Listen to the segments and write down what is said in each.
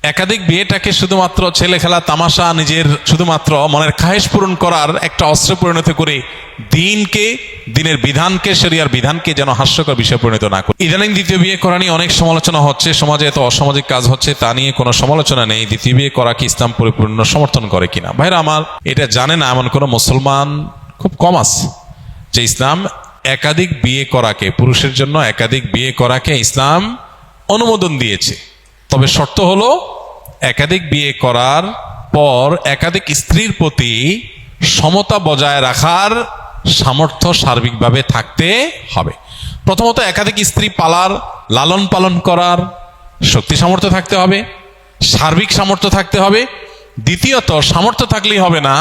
একাধিক বিয়েটাকে শুধুমাত্র ছেলে খেলা তামাশা, নিজের শুধুমাত্র মনের খাহেশ পূরণ করার একটা অস্ত্রে পরিণত করে দিনের বিধানকে, শরিয়ার বিধানকে যেন হাস্যকর বিষয় পরিণত না করে। ইদানিং দ্বিতীয় বিয়ে করা নিয়ে অনেক সমালোচনা হচ্ছে, সমাজে এত অসামাজিক কাজ হচ্ছে, তা নিয়ে কোনো সমালোচনা নেই। দ্বিতীয় বিয়ে করা কি ইসলাম পরিপূর্ণ সমর্থন করে কিনা? ভাইরা আমার, এটা জানে না এমন কোনো মুসলমান খুব কম আছে যে ইসলাম একাধিক বিয়ে করাকে, পুরুষের জন্য একাধিক বিয়ে করাকে ইসলাম অনুমোদন দিয়েছে। তবে শর্ত হলো একাধিক বিয়ে করার পর একাধিক স্ত্রীর প্রতি সমতা বজায় রাখার সামর্থ্য সার্বিকভাবে থাকতে হবে। প্রথমত একাধিক স্ত্রী পালার, লালন পালন করার শক্তি সামর্থ্য থাকতে হবে, সার্বিক সামর্থ্য থাকতে হবে। দ্বিতীয়ত, সামর্থ্য থাকলেই হবে না,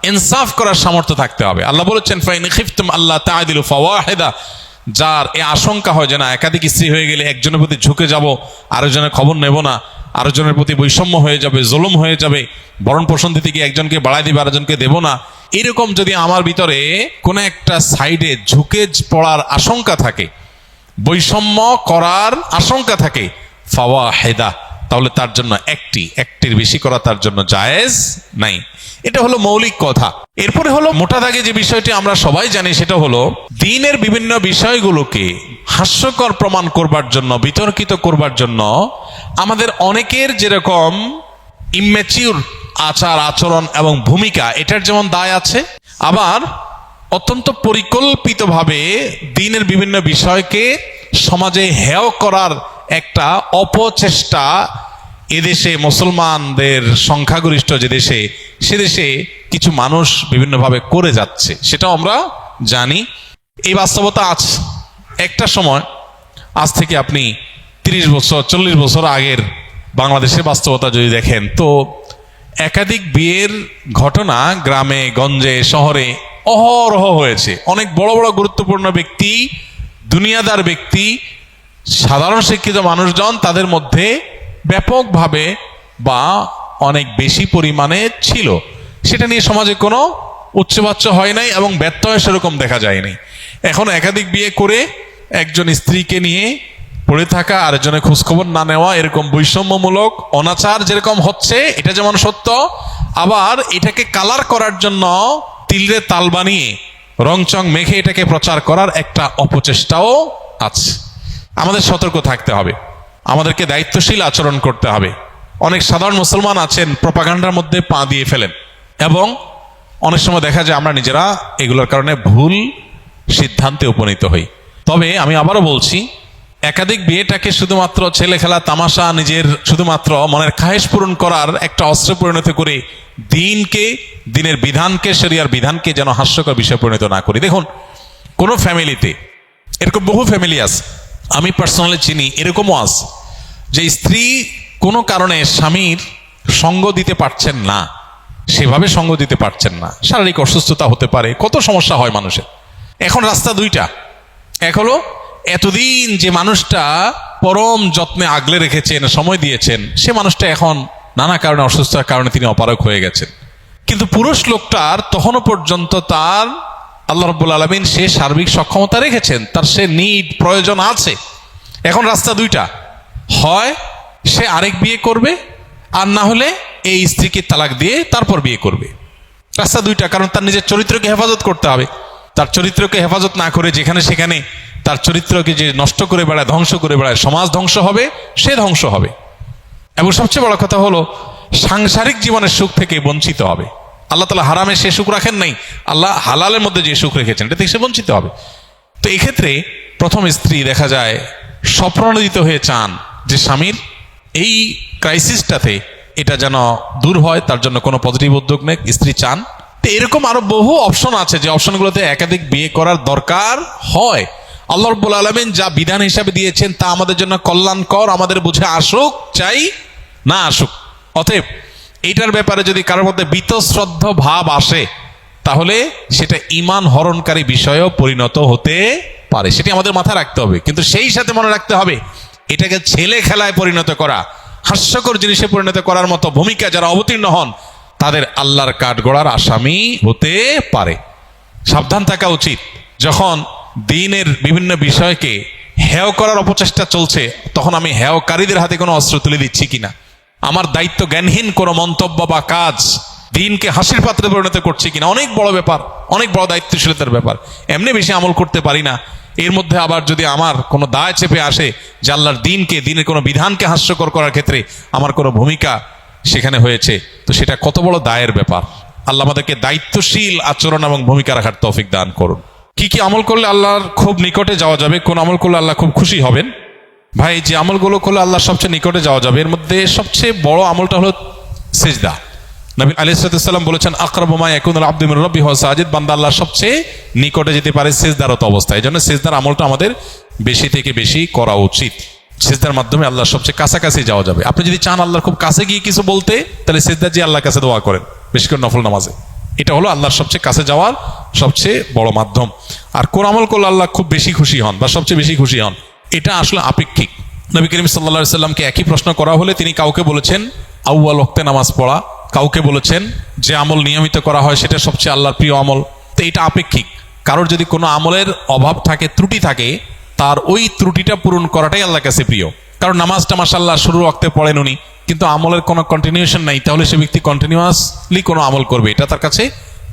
ইনসাফ করার সামর্থ্য থাকতে হবে। আল্লাহ বলেছেন, ফাইন খিফতুম আল্লাহ তা'দিলু ফাওয়াহিদা, যার এ আশঙ্কা হয় যে না একাধিক স্ত্রী হয়ে গেলে একজনের প্রতি ঝুঁকে যাব, আরেকজনের খবর নেব না, আরেকজনের প্রতি বৈষম্য হয়ে যাবে, জুলুম হয়ে যাবে, ভরণ পোষণ দিতে গিয়ে একজনকে বাড়াই দিবে আরেকজনকে দেব না, এরকম যদি আমার ভিতরে কোনো একটা সাইডে ঝুঁকে পড়ার আশঙ্কা থাকে, বৈষম্য করার আশঙ্কা থাকে, ফাওয়াহিদা, তাহলে তার জন্য একটির বেশি করা তার জন্য জায়েজ নাই। এটা হলো মৌলিক কথা। এরপরে হলো মোটা দাগে যে বিষয়টি আমরা সবাই জানি, সেটা হলো দ্বীনের বিভিন্ন বিষয়গুলোকে হাস্যকর প্রমাণ করবার জন্য, বিতর্কিত করবার জন্য আমাদের অনেকের যেরকম ইম্যাচিউর আচার আচরণ এবং ভূমিকা, এটার যেমন দায় আছে, আবার অত্যন্ত পরিকল্পিতভাবে দ্বীনের বিভিন্ন বিষয়কে সমাজে হেয় করার একটা অপচেষ্টা এদেশে, মুসলমানদের সংখ্যাগরিষ্ঠ যে দেশে, সে দেশে কিছু মানুষ বিভিন্নভাবে করে যাচ্ছে, সেটাও আমরা জানি। এই বাস্তবতা আছে। একটা সময়, আজ থেকে আপনি 30 বছর 40 বছর আগের বাংলাদেশের বাস্তবতা যদি দেখেন, তো একাধিক বিয়ের ঘটনা গ্রামে গঞ্জে শহরে অহরহ হয়েছে। অনেক বড় বড় গুরুত্বপূর্ণ ব্যক্তি, দুনিয়াদার ব্যক্তি, সাধারণ শিক্ষিত মানুষজন, তাদের মধ্যে ব্যাপকভাবে বা অনেক বেশি পরিমাণে ছিল। সেটা নিয়ে সমাজে কোনো উচ্চবাচ্য হয় নাই এবং ব্যত্যয় সেরকম দেখা যায়নি। এখন একাধিক বিয়ে করে একজন স্ত্রীকে নিয়ে পড়ে থাকা, আরেকজনের খোঁজখবর না নেওয়া, এরকম বৈষম্যমূলক অনাচার যেরকম হচ্ছে, এটা যেমন সত্য, আবার এটাকে কালার করার জন্য তিলরে তাল বানিয়ে রংচং মেখে এটাকে প্রচার করার একটা অপচেষ্টাও আছে। আমাদের সতর্ক থাকতে হবে, আমাদেরকে দায়িত্বশীল আচরণ করতে হবে। অনেক সাধারণ মুসলমান আছেন প্রপাগান্ডার মধ্যে পা দিয়ে ফেলেন, এবং অনেক সময় দেখা যায় আমরা নিজেরা এগুলোর কারণে ভুল সিদ্ধান্তে উপনীত হই। তবে আমি আবারও বলছি, একাধিক বিয়েটাকে শুধুমাত্র ছেলে খেলা তামাশা, নিজের শুধুমাত্র মনের খাহেশ পূরণ করার একটা অস্ত্রে পরিণত করে দিনের বিধানকে, শরিয়ার বিধানকে যেন হাস্যকর বিষয় পরিণত না করি। দেখুন, কোনো ফ্যামিলিতে এরকম বহু ফ্যামিলি আছে, আমি পার্সোনালি চিনি, এরকমও আছে যে স্ত্রী কোনো কারণে স্বামীর সঙ্গ দিতে পারছেন না, সেভাবে সঙ্গ দিতে পারছেন না, শারীরিক অসুস্থতা হতে পারে, কত সমস্যা হয় মানুষের। এখন রাস্তা দুইটা, এক হলো এতদিন যে মানুষটা পরম যত্নে আগলে রেখেছেন, সময় দিয়েছেন, সে মানুষটা এখন নানা কারণে, অসুস্থতার কারণে তিনি অপারগ হয়ে গেছেন। কিন্তু পুরুষ লোকটার তখনও পর্যন্ত তার আল্লাহ রাব্বুল আলামিন সে সার্বিক সক্ষমতা রেখেছেন, তার সে নিড প্রয়োজন আছে। এখন রাস্তা দুইটা, হয় সে আরেক বিয়ে করবে, আর না হলে এই স্ত্রীকে তালাক দিয়ে তারপর বিয়ে করবে। রাস্তা দুইটা, কারণ তার নিজের চরিত্রকে হেফাজত করতে হবে। তার চরিত্রকে হেফাজত না করে যেখানে সেখানে তার চরিত্রকে যে নষ্ট করে বেড়ায়, ধ্বংস করে বেড়ায়, সমাজ ধ্বংস হবে, সে ধ্বংস হবে। এবং সবচেয়ে বড় কথা হলো সাংসারিক জীবনের সুখ থেকে বঞ্চিত হবে। আল্লাহ তাআলা হারামে সে সুখ রাখেন নাই, আল্লাহ হালালের মধ্যে যে সুখ রেখেছেন, এটা থেকে সে বঞ্চিত হবে। তো এই ক্ষেত্রে প্রথম স্ত্রী দেখা যায় স্বপ্রণোদিত হয়ে চান যে স্বামীর এই ক্রাইসিসটাতে এটা যেন দূর হয়, তার জন্য কোনো পজিটিভ উদ্যোগ নেই, স্ত্রী চান। তো এরকম আরো বহু অপশন আছে যে অপশনগুলোতে একাধিক বিয়ে করার দরকার হয়। আল্লাহ রাব্বুল আলামিন যা বিধান হিসাবে দিয়েছেন তা আমাদের জন্য কল্যাণকর, আমাদের বুঝে আসুক চাই না আসুক। অতএব এইটার ব্যাপারে যদি কারোর মধ্যে বীতশ্রদ্ধ ভাব আসে, তাহলে সেটা ঈমান হরণকারী বিষয়েও পরিণত হতে পারে, সেটি আমাদের মাথায় রাখতে হবে। কিন্তু সেই সাথে মনে রাখতে হবে, এটাকে ছেলে খেলায় পরিণত করা, হাস্যকর জিনিসে পরিণত করার মতো ভূমিকা যারা অবতীর্ণ হন, তাদের আল্লাহর কাঠগড়ার আসামি হতে পারে। সাবধান থাকা উচিত। যখন দ্বীনের বিভিন্ন বিষয়কে হেয় করার অপচেষ্টা চলছে, তখন আমি হেয়কারীদের হাতে কোনো অস্ত্র তুলে দিচ্ছি কিনা, আমার দায়িত্ব জ্ঞানহীন কোনো মন্তব্য বা কাজ দিনকে হাসির পাত্রে পরিণত করছি কিনা, অনেক বড় ব্যাপার, অনেক বড় দায়িত্বশীলতার ব্যাপার। এমনি বেশি আমল করতে পারি না, এর মধ্যে আবার যদি আমার কোনো দায় চেপে আসে যে আল্লাহর দিনকে, দিনের কোনো বিধানকে হাস্যকর করার ক্ষেত্রে আমার কোনো ভূমিকা সেখানে হয়েছে, তো সেটা কত বড় দায়ের ব্যাপার। আল্লাহ আমাদেরকে দায়িত্বশীল আচরণ এবং ভূমিকা রাখার তৌফিক দান করুন। কি কি আমল করলে আল্লাহর খুব নিকটে যাওয়া যাবে, কোন আমল করলে আল্লাহ খুব খুশি হবেন? ভাই, যে আমলগুলো করলে আল্লাহর সবচেয়ে নিকটে যাওয়া যাবে, এর মধ্যে সবচেয়ে বড় আমলটা হলো সিজদা। নবী আলাইহিস সালাম বলেছেন, আকরাবু মা ইয়াকুনুল আবদু মির রাব্বিহি ওয়া সাজিদ, বান্দা আল্লাহর সবচেয়ে নিকটে যেতে পারে সিজদারত অবস্থায়। এজন্য সিজদার আমলটা আমাদের বেশি থেকে বেশি করা উচিত। সিজদার মাধ্যমে আল্লাহর সবচেয়ে কাছাকাছি যাওয়া যাবে। আপনি যদি চান আল্লাহর খুব কাছে গিয়ে কিছু বলতে, তাহলে সিজদা দিয়ে আল্লাহর কাছে দোয়া করেন, বেশি করে নফল নামাজে। এটা হলো আল্লাহর সবচেয়ে কাছে যাওয়ার সবচেয়ে বড় মাধ্যম। আর কোন আমল করলে আল্লাহ খুব বেশি খুশি হন বা সবচেয়ে বেশি খুশি হন, এটা আসলে আপেক্ষিক। নবী করিম সাল্লাল্লাহু আলাইহি সাল্লামকে একই প্রশ্ন করা হলে তিনি কাউকে বলেছেন আউয়াল ওয়াক্তে নামাজ পড়া, কাউকে বলেছেন যে আমল নিয়মিত করা হয় সেটা সবচেয়ে আল্লাহর প্রিয় আমল। তো এটা আপেক্ষিক। কারোর যদি কোনো আমলের অভাব থাকে, ত্রুটি থাকে, তার ওই ত্রুটিটা পূরণ করাটাই আল্লাহর কাছে প্রিয়। কারণ নামাজটা মাশাআল্লাহ শুরুর ওয়াক্তে পড়েন উনি, কিন্তু আমলের কোনো কন্টিনিউশন নাই, তাহলে সে ব্যক্তি কন্টিনিউয়াসলি কোনো আমল করবে, এটা তার কাছে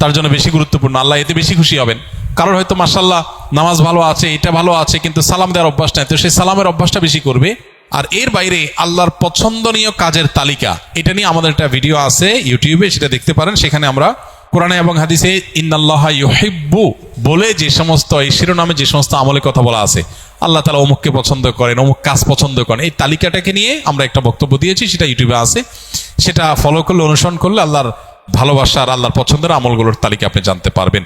তার জন্য বেশি গুরুত্বপূর্ণ। আল্লাহ এতে বেশি খুশি হবেন। কারোর হয়তো মাশাআল্লাহ নামাজ ভালো আছে, এটা ভালো আছে, কিন্তু সালাম দেওয়ার অভ্যাস নাই, তো সেই সালামের অভ্যাসটা বেশি করবে। আর এর বাইরে আল্লাহর পছন্দনীয় কাজের তালিকা, এটা নিয়ে আমাদের একটা ভিডিও আছে ইউটিউবে, সেটা দেখতে পারেন। সেখানে আমরা কোরআনে এবং হাদিসে ইন্নাল্লাহা ইউহিব্বু বলে যে সমস্ত, এই শিরোনামে যে সমস্ত আমলের কথা বলা আছে, আল্লাহ তাআলা অমুককে পছন্দ করেন, অমুক কাজ পছন্দ করেন, এই তালিকাটাকে নিয়ে আমরা একটা বক্তব্য দিয়েছি, সেটা ইউটিউবে আছে। সেটা ফলো করলে, অনুসরণ করলে আল্লাহর ভালোবাসার, আল্লাহর পছন্দের আমলগুলোর তালিকা আপনি জানতে পারবেন।